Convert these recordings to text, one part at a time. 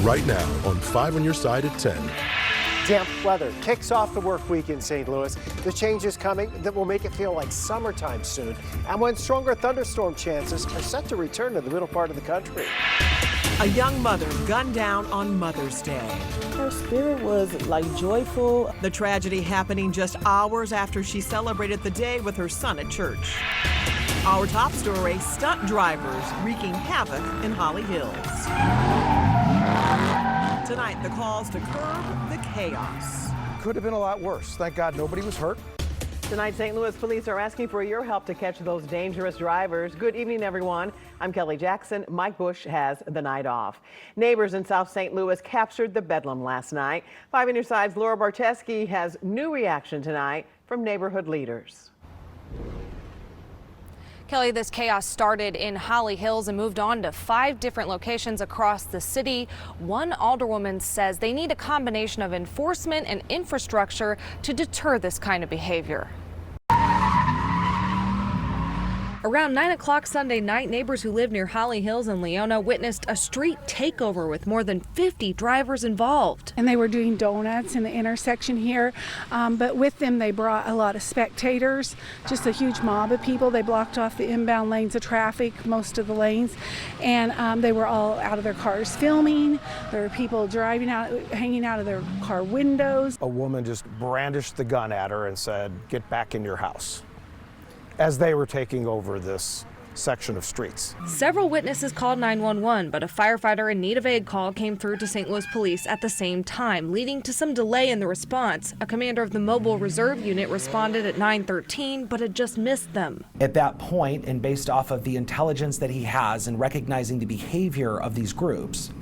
right now on 5 on your side at 10. Damp weather kicks off the work week in St. Louis. The change is coming that will make it feel like summertime soon. And when stronger thunderstorm chances are set to return to the middle part of the country. A young mother gunned down on Mother's Day. Her spirit was like joyful. The tragedy happening just hours after she celebrated the day with her son at church. Our top story, stunt drivers wreaking havoc in Holly Hills. Tonight, the calls to curb the chaos. Could have been a lot worse. Thank God nobody was hurt. Tonight, St. Louis police are asking for your help to catch those dangerous drivers. Good evening, everyone. I'm Kelly Jackson. Mike Bush has the night off. Neighbors in South St. Louis captured the bedlam last night. 5 on your side's Laura Barteski has new reaction tonight from neighborhood leaders. Kelly, this chaos started in Holly Hills and moved on to 5 different locations across the city. One alderwoman says they need a combination of enforcement and infrastructure to deter this kind of behavior. Around 9 o'clock Sunday night, neighbors who live near Holly Hills and Leona witnessed a street takeover with more than 50 drivers involved. And they were doing donuts in the intersection here, but with them they brought a lot of spectators, just a huge mob of people. They blocked off the inbound lanes of traffic, most of the lanes, and they were all out of their cars filming. There were people driving out, hanging out of their car windows. A woman just brandished the gun at her and said, "Get back in your house," as they were taking over this section of streets. Several witnesses called 911, but a firefighter in need of aid call came through to St. Louis police at the same time, leading to some delay in the response. A commander of the Mobile Reserve Unit responded at 9:13, but had just missed them. At that point, and based off of the intelligence that he has in recognizing the behavior of these groups,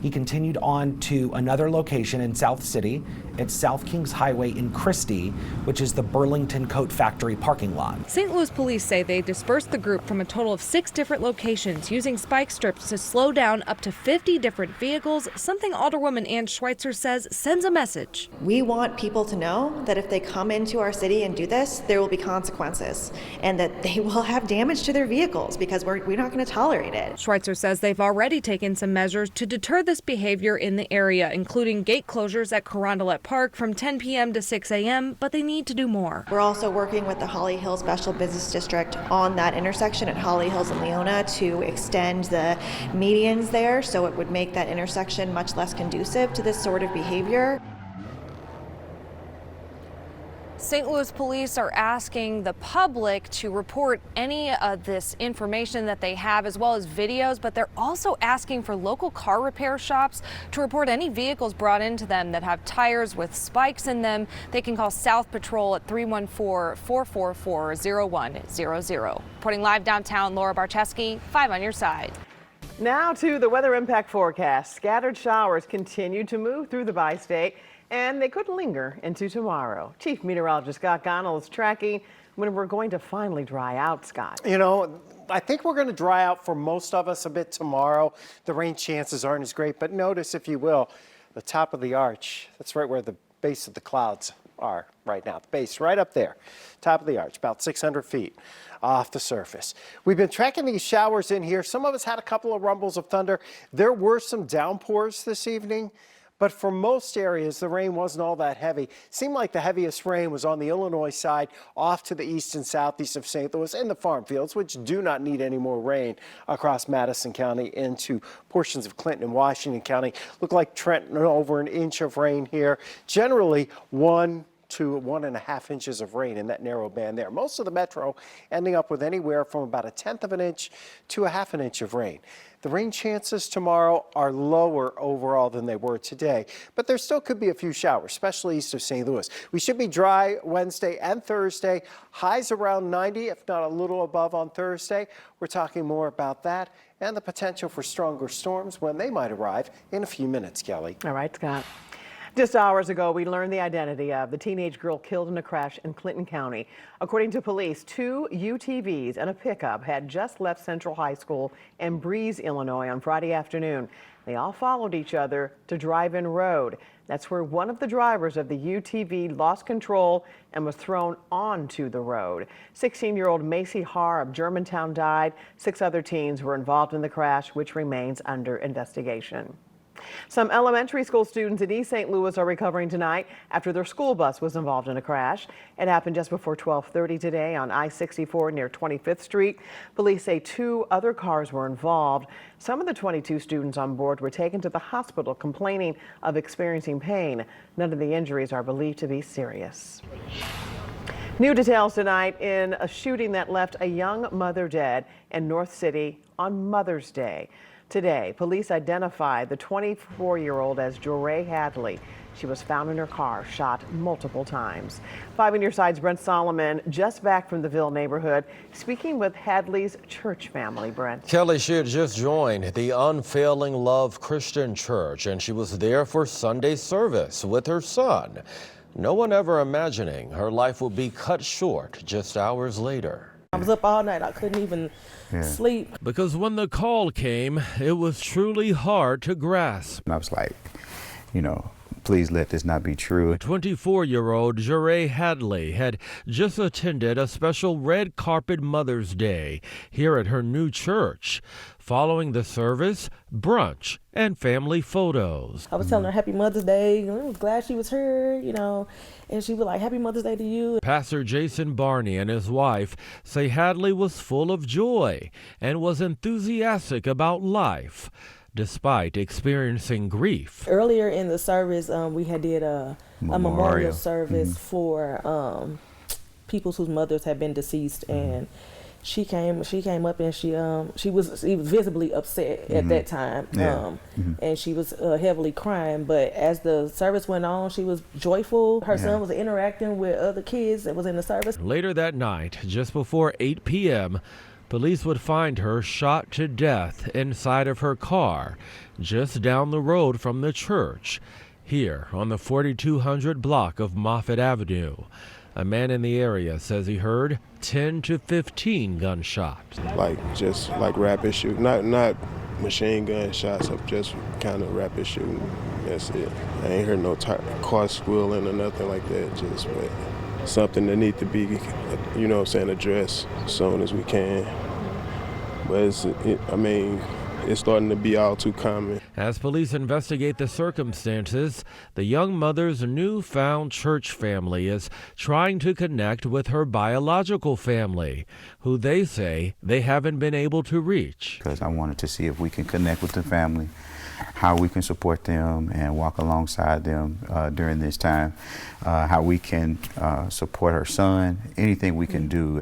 he continued on to another location in South City. It's South Kings Highway in Christie, which is the Burlington Coat Factory parking lot. St. Louis police say they dispersed the group from a total of 6 different locations using spike strips to slow down up to 50 different vehicles, something Alderwoman Ann Schweitzer says sends a message. We want people to know that if they come into our city and do this, there will be consequences and that they will have damage to their vehicles because we're not going to tolerate it. Schweitzer says they've already taken some measures to deter this behavior in the area, including gate closures at Carondelet Park from 10 p.m. to 6 a.m., but they need to do more. We're also working with the Holly Hills Special Business District on that intersection at Holly Hills and Leona to extend the medians there so it would make that intersection much less conducive to this sort of behavior. St. Louis police are asking the public to report any of this information that they have, as well as videos, but they're also asking for local car repair shops to report any vehicles brought into them that have tires with spikes in them. They can call South Patrol at 314-444-0100. Reporting live downtown, Laura Barteski, 5 on your side. Now to the weather impact forecast. Scattered showers continue to move through the bi-state, and they could linger into tomorrow. Chief Meteorologist Scott Connell is tracking when we're going to finally dry out, Scott. You know, I think we're going to dry out for most of us a bit tomorrow. The rain chances aren't as great, but notice, if you will, the top of the arch. That's right where the base of the clouds are right now. The base right up there, top of the arch, about 600 feet off the surface. We've been tracking these showers in here. Some of us had a couple of rumbles of thunder. There were some downpours this evening. But for most areas, the rain wasn't all that heavy. Seemed like the heaviest rain was on the Illinois side, off to the east and southeast of St. Louis, in the farm fields, which do not need any more rain, across Madison County into portions of Clinton and Washington County. Look like Trenton, over an inch of rain here. Generally, 1 to 1.5 inches of rain in that narrow band there. Most of the metro ending up with anywhere from about 1/10 of an inch to 1/2 an inch of rain. The rain chances tomorrow are lower overall than they were today, but there still could be a few showers, especially east of St. Louis. We should be dry Wednesday and Thursday, highs around 90, if not a little above on Thursday. We're talking more about that and the potential for stronger storms when they might arrive in a few minutes, Kelly. All right, Scott. Just hours ago, we learned the identity of the teenage girl killed in a crash in Clinton County. According to police, 2 UTVs and a pickup had just left Central High School in Breeze, Illinois on Friday afternoon. They all followed each other to Drive-In Road. That's where one of the drivers of the UTV lost control and was thrown onto the road. 16-year-old Macy Haar of Germantown died. 6 other teens were involved in the crash, which remains under investigation. Some elementary school students in East St. Louis are recovering tonight after their school bus was involved in a crash. It happened just before 12:30 today on I-64 near 25th Street. Police say 2 other cars were involved. Some of the 22 students on board were taken to the hospital complaining of experiencing pain. None of the injuries are believed to be serious. New details tonight in a shooting that left a young mother dead in North City on Mother's Day. Today, police identified the 24-year-old as Joray Hadley. She was found in her car, shot multiple times. 5 on your side's Brent Solomon, just back from the Ville neighborhood, speaking with Hadley's church family. Brent. Kelly, she had just joined the Unfailing Love Christian Church, and she was there for Sunday service with her son. No one ever imagining her life would be cut short just hours later. I was up all night. I couldn't even sleep. Because when the call came, it was truly hard to grasp. I was like, please let this not be true. 24-year-old Joray Hadley had just attended a special red carpet Mother's Day here at her new church. Following the service, brunch and family photos. I was telling her Happy Mother's Day. I was glad she was here, and she was like, Happy Mother's Day to you. Pastor Jason Barney and his wife say Hadley was full of joy and was enthusiastic about life, despite experiencing grief. Earlier in the service, we had did a memorial service for people whose mothers had been deceased, and she came up and she was visibly upset at that time, and she was heavily crying. But as the service went on, she was joyful. Her son was interacting with other kids that was in the service. Later that night, just before 8 p.m., police would find her shot to death inside of her car, just down the road from the church, here on the 4200 block of Moffett Avenue. A man in the area says he heard 10 to 15 gunshots. Just rapid shooting, not machine gun shots, just kind of rapid shooting. That's it. I ain't heard no car squealing or nothing like that, but something that need to be, addressed as soon as we can. But it's starting to be all too common. As police investigate the circumstances, the young mother's newfound church family is trying to connect with her biological family, who they say they haven't been able to reach. Because I wanted to see if we can connect with the family, how we can support them and walk alongside them during this time, how we can support her son, anything we can do.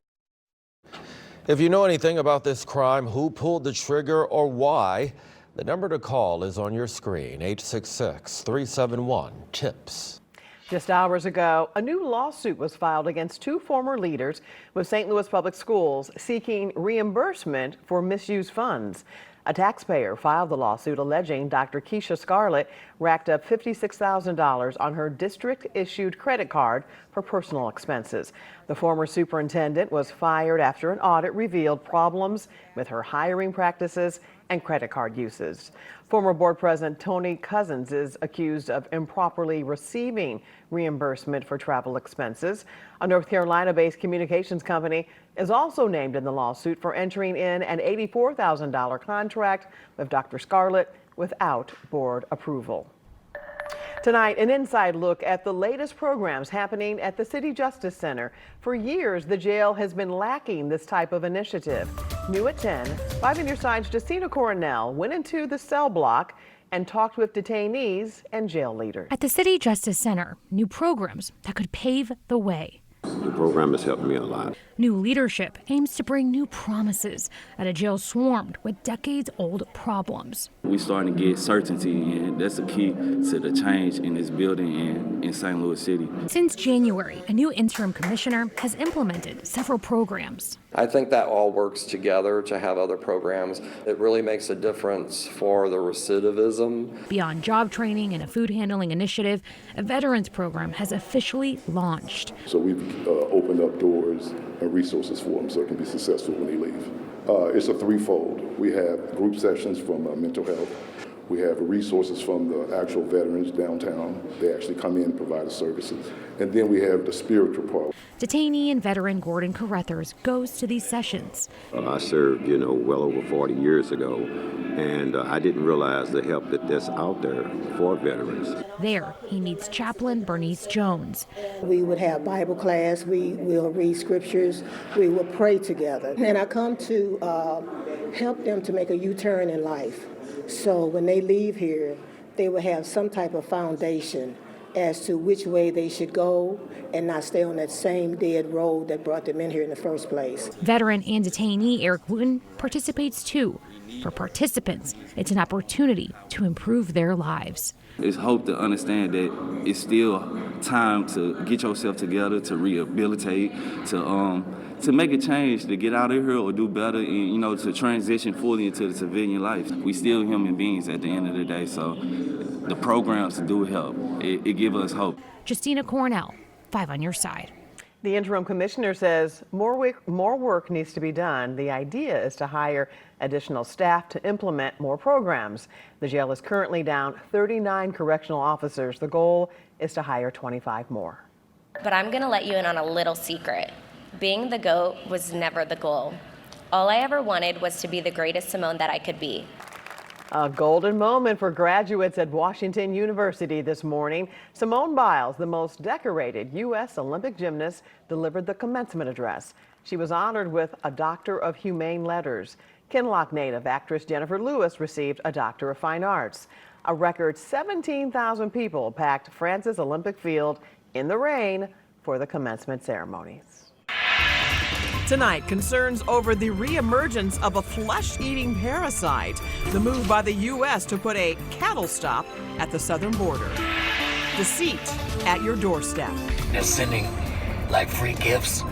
If you know anything about this crime, who pulled the trigger or why, the number to call is on your screen, 866-371-TIPS. Just hours ago, a new lawsuit was filed against 2 former leaders with St. Louis Public Schools seeking reimbursement for misused funds. A taxpayer filed the lawsuit alleging Dr. Keisha Scarlett racked up $56,000 on her district-issued credit card for personal expenses. The former superintendent was fired after an audit revealed problems with her hiring practices and credit card uses. Former board president Tony Cousins is accused of improperly receiving reimbursement for travel expenses. A North Carolina-based communications company is also named in the lawsuit for entering in an $84,000 contract with Dr. Scarlett without board approval. Tonight, an inside look at the latest programs happening at the City Justice Center. For years, the jail has been lacking this type of initiative. New at 10, 5 on your side's Justina Coronel went into the cell block and talked with detainees and jail leaders. At the City Justice Center, new programs that could pave the way. The program has helped me a lot. New leadership aims to bring new promises at a jail swarmed with decades-old problems. We're starting to get certainty, and that's the key to the change in this building and in St. Louis City. Since January, a new interim commissioner has implemented several programs. I think that all works together to have other programs. It really makes a difference for the recidivism. Beyond job training and a food handling initiative, a veterans program has officially launched. So we've opened up doors and resources for them so it can be successful when they leave. It's a threefold. We have group sessions from mental health. We have resources from the actual veterans downtown. They actually come in and provide the services. And then we have the spiritual part. Detainee and veteran Gordon Carruthers goes to these sessions. I served, well over 40 years ago, and I didn't realize the help that's out there for veterans. There, he meets Chaplain Bernice Jones. We would have Bible class, we will read scriptures, we will pray together. And I come to help them to make a U-turn in life. So when they leave here, they will have some type of foundation as to which way they should go and not stay on that same dead road that brought them in here in the first place. Veteran and detainee Eric Wooten participates too. For participants, it's an opportunity to improve their lives. It's hope to understand that it's still time to get yourself together, to rehabilitate, to make a change, to get out of here or do better, and to transition fully into the civilian life. We still human beings at the end of the day, so the programs do help. It gives us hope. Justina Cornell, 5 on your side. The interim commissioner says more work needs to be done. The idea is to hire additional staff to implement more programs. The jail is currently down 39 correctional officers. The goal is to hire 25 more. But I'm going to let you in on a little secret. Being the GOAT was never the goal. All I ever wanted was to be the greatest Simone that I could be. A golden moment for graduates at Washington University this morning. Simone Biles, the most decorated U.S. Olympic gymnast, delivered the commencement address. She was honored with a Doctor of Humane Letters. Kinloch native actress Jennifer Lewis received a Doctor of Fine Arts. A record 17,000 people packed France's Olympic field in the rain for the commencement ceremonies. Tonight, concerns over the reemergence of a flesh-eating parasite. The move by the U.S. to put a cattle stop at the southern border. Deceit at your doorstep. They're sending free gifts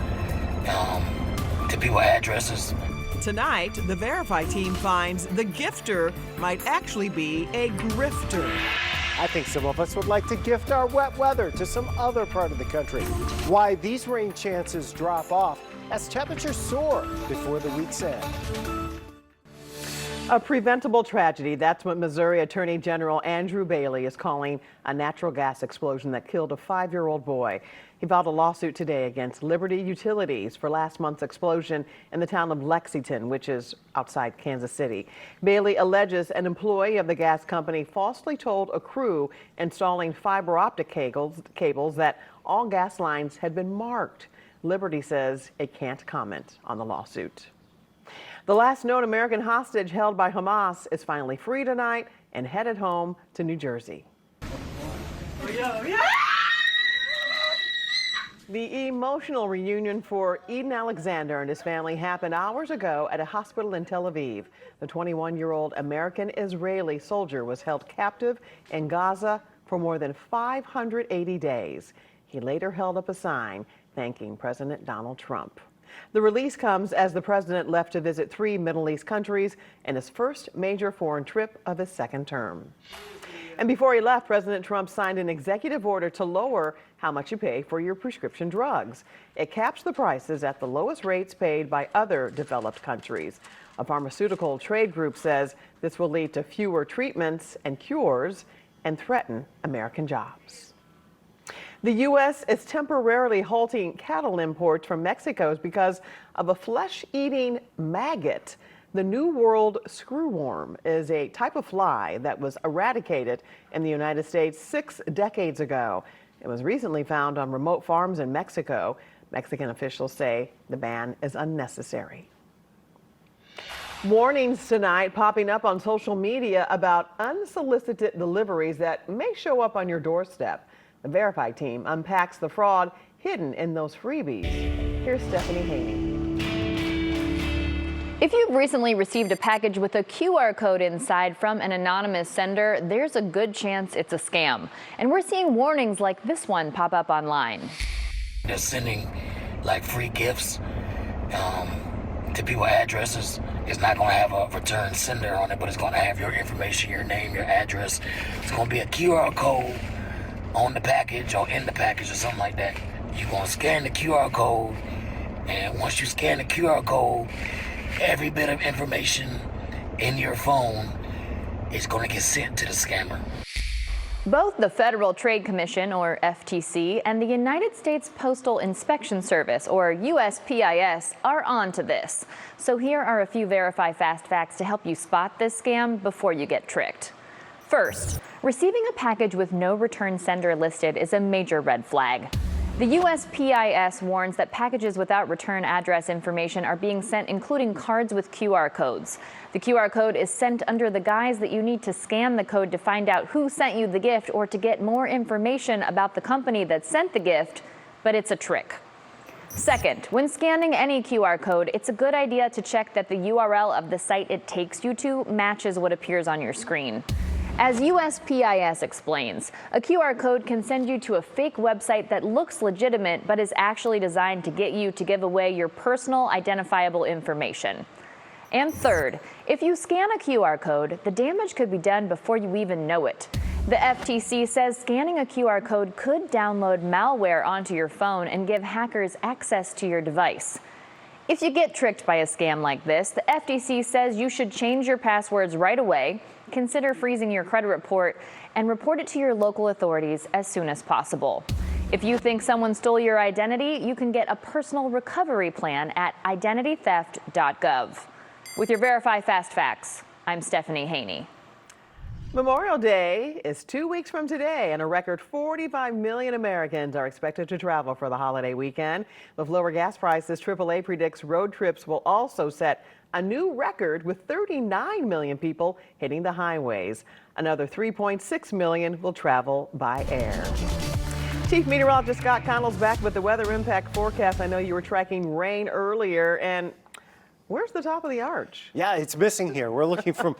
to people's addresses. Tonight, the Verify team finds the gifter might actually be a grifter. I think some of us would like to gift our wet weather to some other part of the country. Why these rain chances drop off as temperatures soar before the week's end. A preventable tragedy. That's what Missouri Attorney General Andrew Bailey is calling a natural gas explosion that killed a 5-year-old boy. He filed a lawsuit today against Liberty Utilities for last month's explosion in the town of Lexington, which is outside Kansas City. Bailey alleges an employee of the gas company falsely told a crew installing fiber optic cables that all gas lines had been marked. Liberty says it can't comment on the lawsuit. The last known American hostage held by Hamas is finally free tonight and headed home to New Jersey. The emotional reunion for Eden Alexander and his family happened hours ago at a hospital in Tel Aviv. The 21-year-old American-Israeli soldier was held captive in Gaza for more than 580 days. He later held up a sign thanking President Donald Trump. The release comes as the president left to visit 3 Middle East countries in his first major foreign trip of his second term. And before he left, President Trump signed an executive order to lower how much you pay for your prescription drugs. It caps the prices at the lowest rates paid by other developed countries. A pharmaceutical trade group says this will lead to fewer treatments and cures and threaten American jobs. The U.S. is temporarily halting cattle imports from Mexico because of a flesh-eating maggot. The New World screwworm is a type of fly that was eradicated in the United States 6 decades ago. It was recently found on remote farms in Mexico. Mexican officials say the ban is unnecessary. Warnings tonight popping up on social media about unsolicited deliveries that may show up on your doorstep. The Verify team unpacks the fraud hidden in those freebies. Here's Stephanie Haney. If you've recently received a package with a QR code inside from an anonymous sender, there's a good chance it's a scam. And we're seeing warnings like this one pop up online. They're sending free gifts to people's addresses. It's not going to have a return sender on it, but it's going to have your information, your name, your address. It's going to be a QR code on the package or in the package or something like that. You're going to scan the QR code, and once you scan the QR code, every bit of information in your phone is going to get sent to the scammer. Both the Federal Trade Commission, or FTC, and the United States Postal Inspection Service, or USPIS, are on to this. So here are a few Verify Fast Facts to help you spot this scam before you get tricked. First, receiving a package with no return sender listed is a major red flag. The USPIS warns that packages without return address information are being sent, including cards with QR codes. The QR code is sent under the guise that you need to scan the code to find out who sent you the gift or to get more information about the company that sent the gift, but it's a trick. Second, when scanning any QR code, it's a good idea to check that the URL of the site it takes you to matches what appears on your screen. As USPIS explains, a QR code can send you to a fake website that looks legitimate but is actually designed to get you to give away your personal identifiable information. And third, if you scan a QR code, the damage could be done before you even know it. The FTC says scanning a QR code could download malware onto your phone and give hackers access to your device. If you get tricked by a scam like this, the FTC says you should change your passwords right away, consider freezing your credit report, and report it to your local authorities as soon as possible. If you think someone stole your identity, you can get a personal recovery plan at identitytheft.gov. With your Verify Fast Facts, I'm Stephanie Haney. Memorial Day is 2 weeks from today, and a record 45 million Americans are expected to travel for the holiday weekend. With lower gas prices, AAA predicts road trips will also set a new record with 39 million people hitting the highways. Another 3.6 million will travel by air. Chief Meteorologist Scott Connell's back with the weather impact forecast. I know you were tracking rain earlier, and where's the top of the arch? Yeah, it's missing here. We're looking for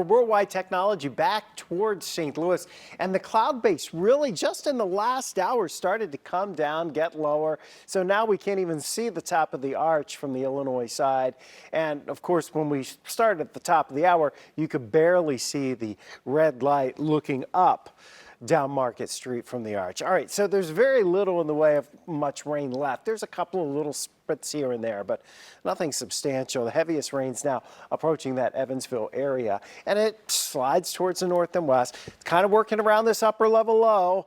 worldwide technology back towards St. Louis, and the cloud base really just in the last hour started to come down, get lower. So now we can't even see the top of the arch from the Illinois side. And of course, when we started at the top of the hour, you could barely see the red light looking up down Market Street from the arch. All right, so there's very little in the way of much rain left. There's a couple of little spritz here and there, but nothing substantial. The heaviest rain's now approaching that Evansville area, and it slides towards the north and west. It's kind of working around this upper level low.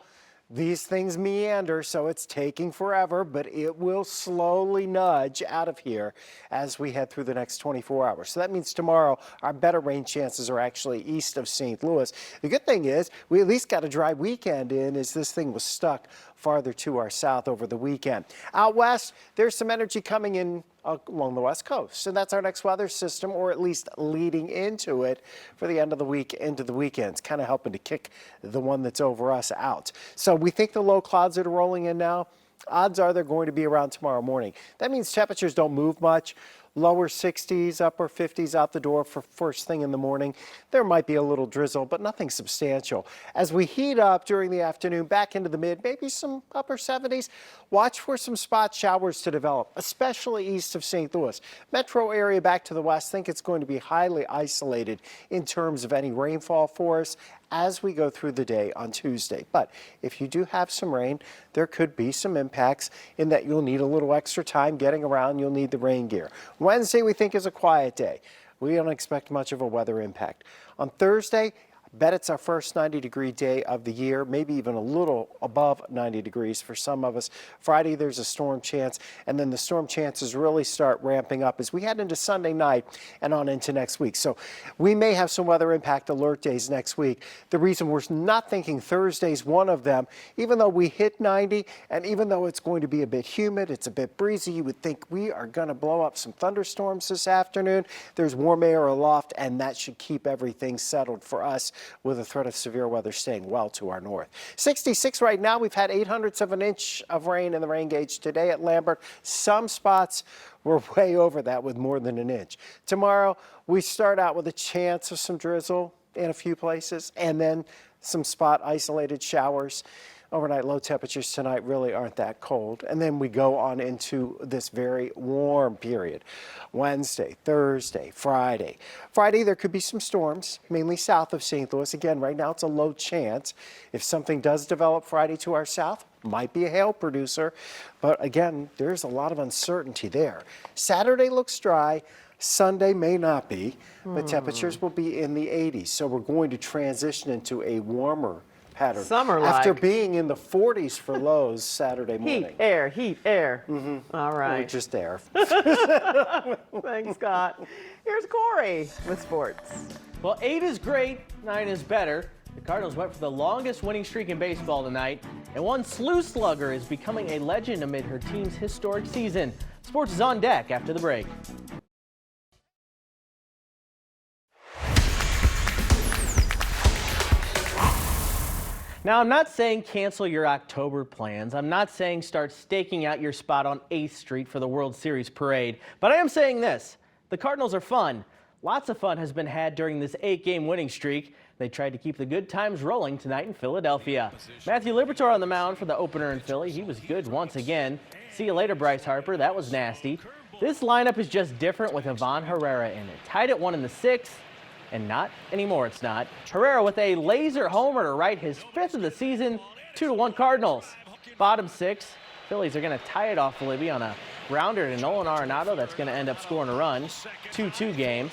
These things meander, so it's taking forever, but it will slowly nudge out of here as we head through the next 24 hours. So that means tomorrow our better rain chances are actually east of St. Louis. The good thing is we at least got a dry weekend in as this thing was stuck farther to our south over the weekend. Out west, there's some energy coming in along the west coast, and that's our next weather system, or at least leading into it for the end of the week into the weekends, kind of helping to kick the one that's over us out. So we think the low clouds that are rolling in now, odds are they're going to be around tomorrow morning. That means temperatures don't move much. Lower 60s, upper 50s out the door for first thing in the morning. There might be a little drizzle, but nothing substantial. As we heat up during the afternoon, back into the mid, maybe some upper 70s, watch for some spot showers to develop, especially east of St. Louis. Metro area back to the west, think it's going to be highly isolated in terms of any rainfall for us as we go through the day on Tuesday. But if you do have some rain, there could be some impacts in that you'll need a little extra time getting around. You'll need the rain gear. Wednesday we think is a quiet day. We don't expect much of a weather impact. On Thursday, I bet it's our first 90-degree day of the year, maybe even a little above 90 degrees for some of us. Friday, there's a storm chance, and then the storm chances really start ramping up as we head into Sunday night and on into next week. So we may have some weather impact alert days next week. The reason we're not thinking Thursday's one of them, even though we hit 90, and even though it's going to be a bit humid, it's a bit breezy, you would think we are going to blow up some thunderstorms this afternoon. There's warm air aloft, and that should keep everything settled for us, with a threat of severe weather staying well to our north. 66 right now. We've had 0.08 of an inch of rain in the rain gauge today at Lambert. Some spots were way over that with more than an inch. Tomorrow, we start out with a chance of some drizzle in a few places and then some spot isolated showers. Overnight low temperatures tonight really aren't that cold. And then we go on into this very warm period. Wednesday, Thursday, Friday. Friday, there could be some storms, mainly south of St. Louis. Again, right now it's a low chance. If something does develop Friday to our south, might be a hail producer. But again, there's a lot of uncertainty there. Saturday looks dry. Sunday may not be, but temperatures will be in the 80s. So we're going to transition into a warmer pattern. Summer-like. After being in the 40s for lows Saturday morning. Heat, air, heat, air. All Or right. just air. Thanks, Scott. Here's Corey with sports. Well, 8 is great, 9 is better. The Cardinals went for the longest winning streak in baseball tonight, and one slew slugger is becoming a legend amid her team's historic season. Sports is on deck after the break. Now, I'm not saying cancel your October plans. I'm not saying start staking out your spot on 8th Street for the World Series parade. But I am saying this. The Cardinals are fun. Lots of fun has been had during this 8-game winning streak. They tried to keep the good times rolling tonight in Philadelphia. Matthew Liberatore on the mound for the opener in Philly. He was good once again. See you later, Bryce Harper. That was nasty. This lineup is just different with Ivan Herrera in it. Tied at 1 in the 6th. And not anymore, it's not. Herrera with a laser homer to right his 5th of the season, 2-1 Cardinals. Bottom 6, Phillies are going to tie it off Libby on a grounder to Nolan Arenado that's going to end up scoring a run. 2-2 game.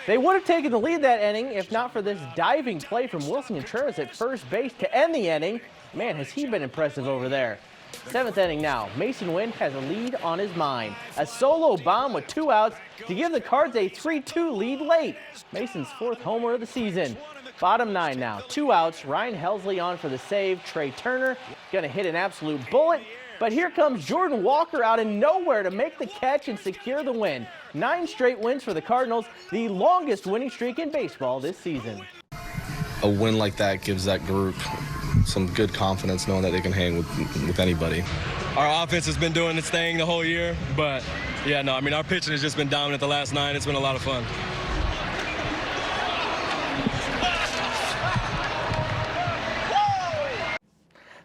They would have taken the lead that inning if not for this diving play from Wilson Contreras at first base to end the inning. Man, has he been impressive over there. 7th inning now. Mason Wynn has a lead on his mind. A solo bomb with 2 outs to give the Cards a 3-2 lead late. Mason's 4th homer of the season. Bottom 9 now. 2 outs. Ryan Helsley on for the save. Trey Turner gonna hit an absolute bullet. But here comes Jordan Walker out of nowhere to make the catch and secure the win. 9 straight wins for the Cardinals, the longest winning streak in baseball this season. A win like that gives that group some good confidence knowing that they can hang with anybody. Our offense has been doing its thing the whole year, but yeah, no, I mean, our pitching has just been dominant the last 9. It's been a lot of fun.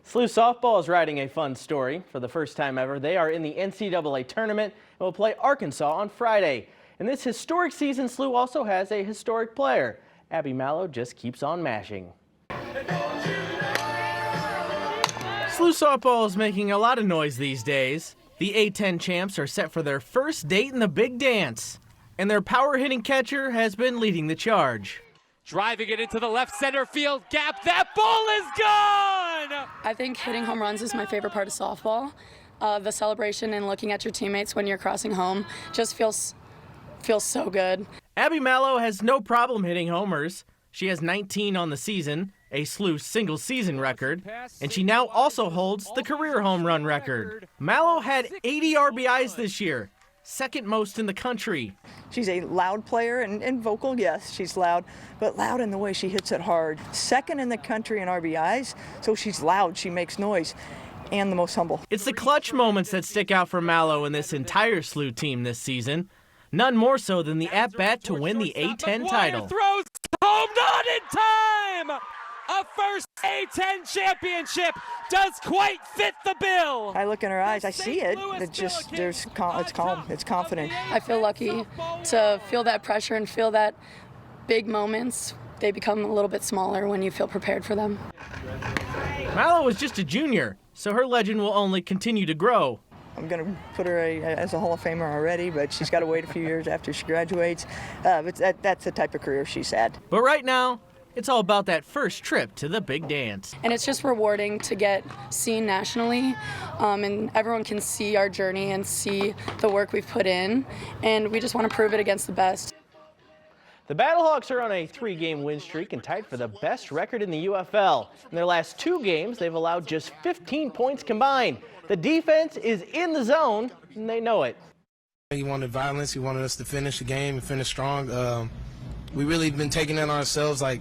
SLU softball is riding a fun story. For the first time ever, they are in the NCAA tournament and will play Arkansas on Friday. In this historic season, SLU also has a historic player. Abby Mallow just keeps on mashing. SLU softball is making a lot of noise these days. The A-10 champs are set for their first date in the big dance, and their power-hitting catcher has been leading the charge. Driving it into the left center field gap. That ball is gone! I think hitting home runs is my favorite part of softball. The celebration and looking at your teammates when you're crossing home just feels so good. Abby Mallow has no problem hitting homers. She has 19 on the season, a SLU single-season record, and she now also holds the career home run record. Mallow had 80 RBIs this year, second most in the country. She's a loud player and vocal, yes, she's loud, but loud in the way she hits it hard. Second in the country in RBIs, so she's loud, she makes noise, and the most humble. It's the clutch moments that stick out for Mallow and this entire SLU team this season. None more so than the at-bat to win the A-10 title. Throws home, not in time! A first A-10 championship does quite fit the bill. I look in her eyes, I see it. It just, it's calm, it's confident. I feel lucky to feel that pressure and feel that big moments. They become a little bit smaller when you feel prepared for them. Mallow is just a junior, so her legend will only continue to grow. I'm going to put her as a Hall of Famer already, but she's got to wait a few years after she graduates. But that's the type of career she's had. But right now, it's all about that first trip to the big dance. And it's just rewarding to get seen nationally, and everyone can see our journey and see the work we've put in, and we just want to prove it against the best. The Battlehawks are on a 3-game win streak and tied for the best record in the UFL. In their last 2 games, they've allowed just 15 points combined. The defense is in the zone, and they know it. He wanted violence. He wanted us to finish the game and finish strong. We really been taking it on ourselves. Like,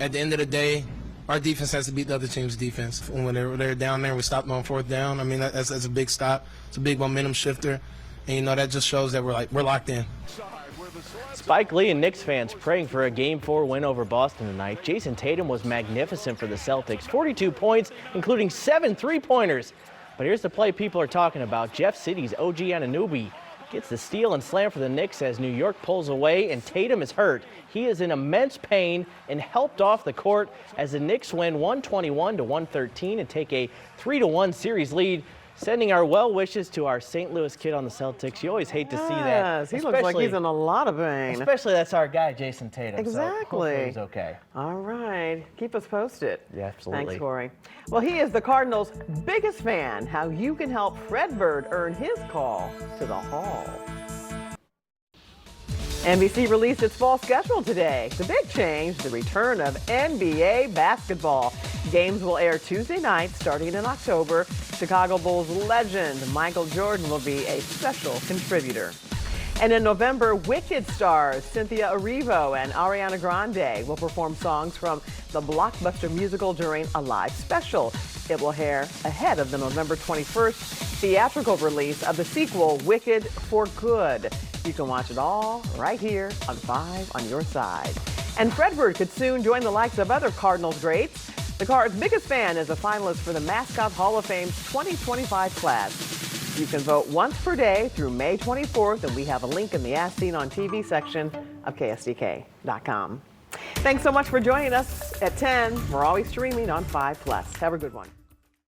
at the end of the day, our defense has to beat the other team's defense. When they're down there, we stopped them on 4th down. I mean, that's a big stop. It's a big momentum shifter. And, you know, that just shows that we're locked in. Spike Lee and Knicks fans praying for a Game 4 win over Boston tonight. Jason Tatum was magnificent for the Celtics. 42 points, including 7 3-pointers. But here's the play people are talking about. Jeff City's OG Anunoby gets the steal and slam for the Knicks as New York pulls away and Tatum is hurt. He is in immense pain and helped off the court as the Knicks win 121-113 and take a 3-1 series lead. Sending our well wishes to our St. Louis kid on the Celtics. You always hate to see that. Yes, he looks like he's in a lot of pain. Especially that's our guy, Jason Tatum. Exactly. So hopefully he's okay. All right. Keep us posted. Yeah, absolutely. Thanks, Corey. Well, he is the Cardinals' biggest fan. How you can help Fred Bird earn his call to the Hall. NBC released its fall schedule today. The big change, the return of NBA basketball. Games will air Tuesday night starting in October. Chicago Bulls legend Michael Jordan will be a special contributor. And in November, Wicked stars Cynthia Erivo and Ariana Grande will perform songs from the blockbuster musical during a live special. It will air ahead of the November 21st theatrical release of the sequel, Wicked for Good. You can watch it all right here on 5 on your side. And Fred Bird could soon join the likes of other Cardinals greats. The Cards' biggest fan is a finalist for the Mascot Hall of Fame's 2025 class. You can vote once per day through May 24th, and we have a link in the As Seen on TV section of KSDK.com. Thanks so much for joining us at 10. We're always streaming on 5+. Have a good one.